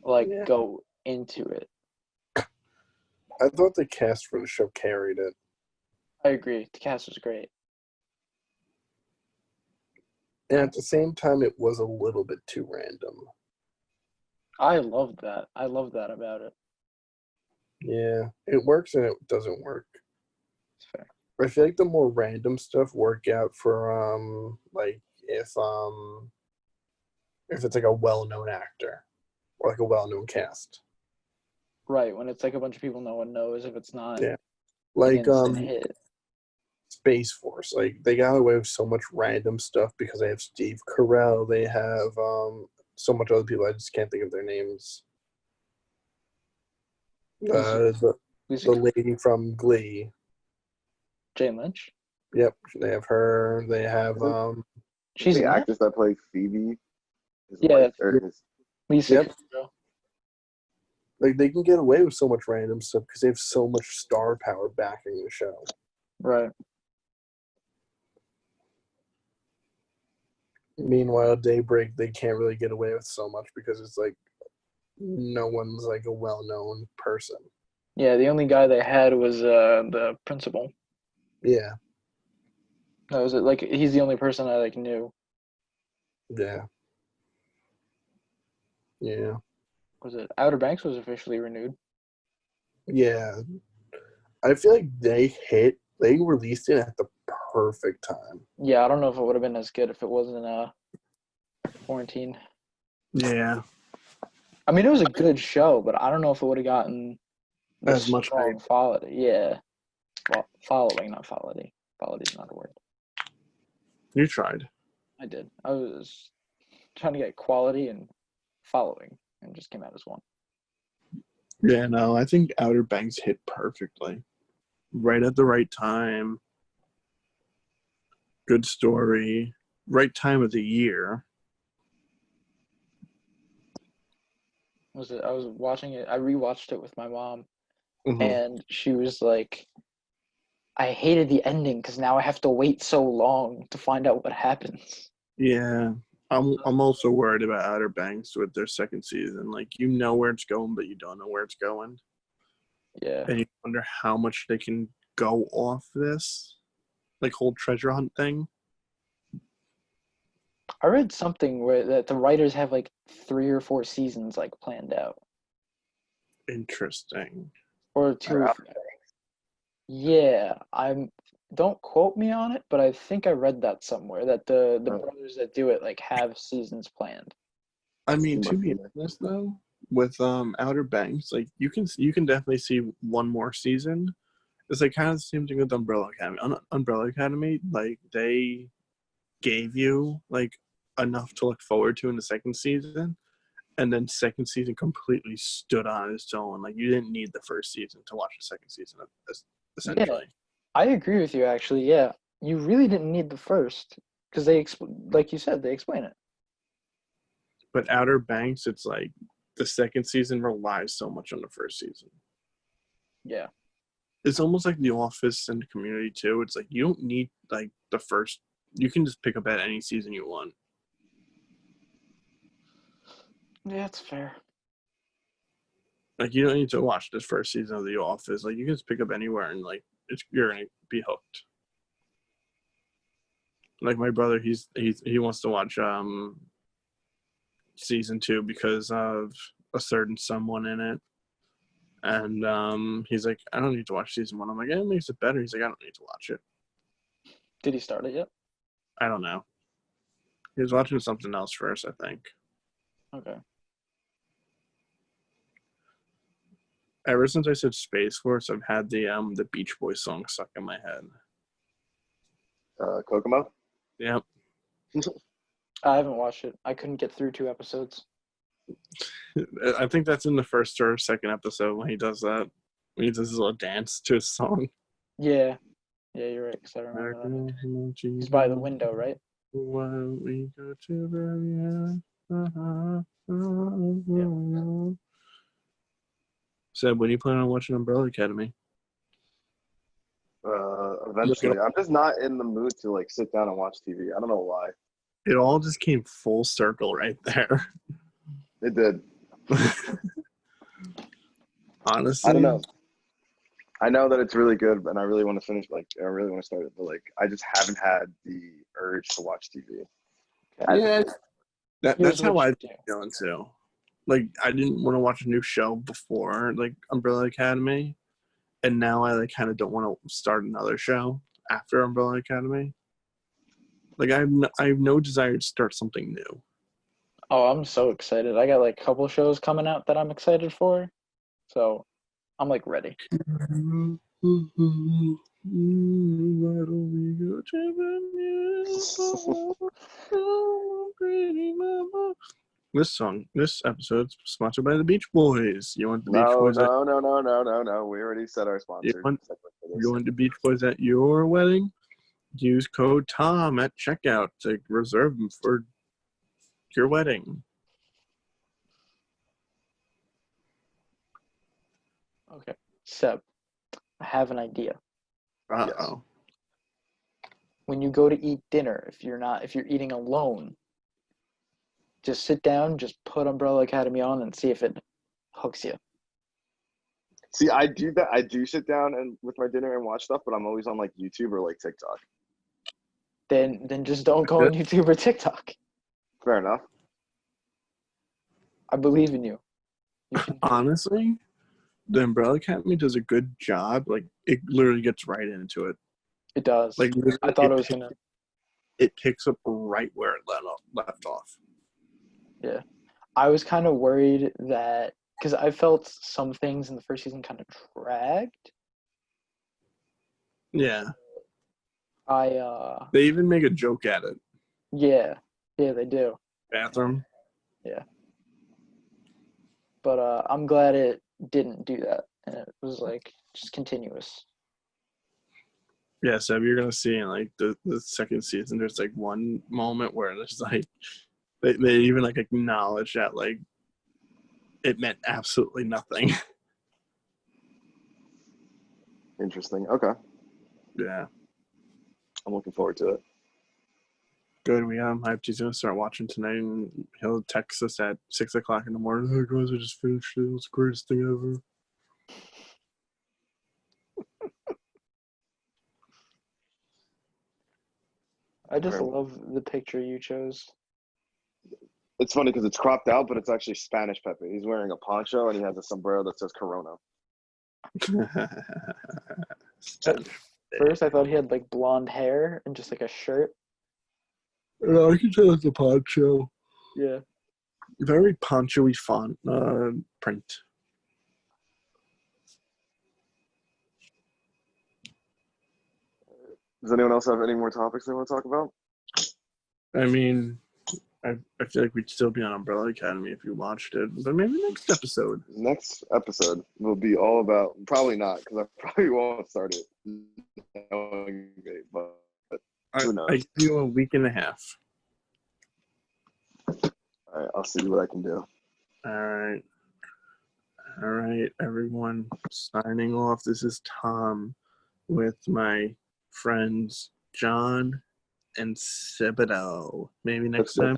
like Yeah. go into it. I thought the cast for the show carried it. I agree. The cast was great. And at the same time, it was a little bit too random. I loved that. I love that about it. Yeah, it works and it doesn't work. It's fair. I feel like the more random stuff work out for like if it's like a well-known actor or like a well-known cast. Right, when it's like a bunch of people no one knows, if it's not Yeah. an Like instant hit. Space Force, like they got away with so much random stuff because they have Steve Carell, they have so much other people. I just can't think of their names. The lady from Glee. Jane Lynch. Yep, they have her. They have She's the in that? actress that played Phoebe. His Yeah, wife, or his, Lisa. Yep. Kudrow. like they can get away with so much random stuff because they have so much star power backing the show. Right. Meanwhile, Daybreak, they can't really get away with so much because it's like no one's like a well-known person. Yeah, the only guy they had was the principal. Yeah, That was it. Like, he's the only person I like knew. yeah, yeah, Was it Outer Banks was officially renewed? yeah. I feel like they released it at the perfect time. Yeah, I don't know if it would have been as good if it wasn't quarantine. Yeah. I mean, it was a good show, but I don't know if it would have gotten the As much strong quality. Yeah. Well, following, not quality. Quality is not a word. You tried. I did. I was trying to get quality and following, and just came out as one. Yeah, no, I think Outer Banks hit perfectly. Right at the right time. Good story. Right time of the year. I was watching it. I rewatched it with my mom, Mhm. and she was like, I hated the ending because now I have to wait so long to find out what happens. Yeah. I'm also worried about Outer Banks with their second season. Like, you know where it's going, but you don't know where it's going. Yeah. And you wonder how much they can go off this, like, whole treasure hunt thing. I read something where that the writers have like 3 or 4 seasons like planned out, Interesting. or 2. Yeah, don't quote me on it, but I think I read that somewhere that the brothers that do it like have seasons planned. I mean, to be honest though, with Outer Banks, like you can definitely see one more season. It's like kind of the same thing with Umbrella Academy. Umbrella Academy, like they gave you like enough to look forward to in the second season, and then second season completely stood on its own. Like you didn't need the first season to watch the second season, essentially. I agree with you actually. Yeah, you really didn't need the first because like you said, they explain it. But Outer Banks, it's like the second season relies so much on the first season. Yeah. It's almost like The Office and Community too. It's like you don't need like the first. You can just pick up at any season you want. Yeah, it's fair. Like you don't need to watch this first season of The Office. Like you can just pick up anywhere and like you're gonna be hooked. Like my brother, he wants to watch season 2 because of a certain someone in it. And he's like, I don't need to watch season 1. I'm like, it makes it better. He's like, I don't need to watch it. Did he start it yet? I don't know. He was watching something else first, I think. Okay. Ever since I said Space Force, I've had the Beach Boys song stuck in my head. Kokomo? Yep. I haven't watched it. I couldn't get through 2 episodes. I think that's in the first or second episode when he does that. When he does his little dance to his song. Yeah. Yeah, you're right, because I remember that. He's by the window, right? Why don't we go to very Seb, when are you planning on watching Umbrella Academy? Eventually. I'm just not in the mood to like sit down and watch TV. I don't know why. It all just came full circle right there. It did. Honestly, I don't know. I know that it's really good, and I really want to finish. Like, I really want to start it, but like, I just haven't had the urge to watch TV. Yeah, that's how what I you do. feeling too. Like, I didn't want to watch a new show before, like Umbrella Academy, and now I like kind of don't want to start another show after Umbrella Academy. Like, I have no desire to start something new. Oh, I'm so excited. I got like a couple shows coming out that I'm excited for. So I'm like ready. This episode's sponsored by the Beach Boys. You want the Beach Boys? No. We already said our sponsor. You want the Beach Boys at your wedding? Use code TOM at checkout to reserve them for your wedding. Okay. Seb, I have an idea. Uh-oh. When you go to eat dinner, if you're eating alone, just sit down, just put Umbrella Academy on and see if it hooks you. See, I do that. I do sit down and with my dinner and watch stuff, but I'm always on like YouTube or like TikTok. Then just don't go on YouTube or TikTok. Fair enough. I believe in you. Honestly, the Umbrella Academy does a good job. Like, it literally gets right into it. It does. Like, I thought it was gonna. It picks up right where it left off. Yeah, I was kind of worried that because I felt some things in the first season kind of dragged. Yeah. They even make a joke at it. Yeah, they do. Bathroom. Yeah. But I'm glad it didn't do that, and it was like just continuous. Yeah, so you're gonna see in like the second season, there's like one moment where there's like they even like acknowledge that like it meant absolutely nothing. Interesting. Okay. Yeah. I'm looking forward to it. Good. We got him hyped. He's gonna start watching tonight, and he'll text us at 6:00 in the morning. Hey guys, I just finished it. It was the greatest thing ever. I just love the picture you chose. It's funny because it's cropped out, but it's actually Spanish Pepe. He's wearing a poncho and he has a sombrero that says Corona. At first, I thought he had like blonde hair and just like a shirt. No, I can tell it's a poncho. Yeah. Very poncho-y font print. Does anyone else have any more topics they want to talk about? I mean, I feel like we'd still be on Umbrella Academy if you watched it, but maybe next episode. Next episode will be all about, probably not, because I probably won't start it. But who knows? I give you a week and a half. All right, I'll see what I can do. All right, everyone. Signing off. This is Tom with my friends John and Thibodeau. Maybe next time.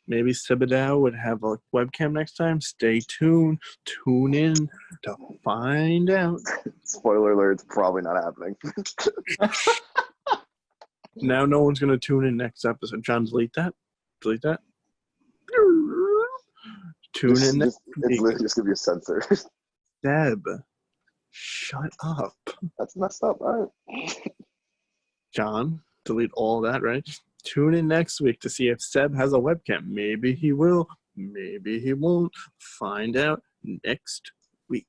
Maybe Thibodeau would have a webcam next time. Stay tuned. Tune in to find out. Spoiler alert, it's probably not happening. Now no one's going to tune in next episode. John, delete that. Delete that. Tune in next It's literally just going to be a censor. Deb, shut up. That's messed up. All right. John, delete all that, right? Tune in next week to see if Seb has a webcam. Maybe he will. Maybe he won't. Find out next week.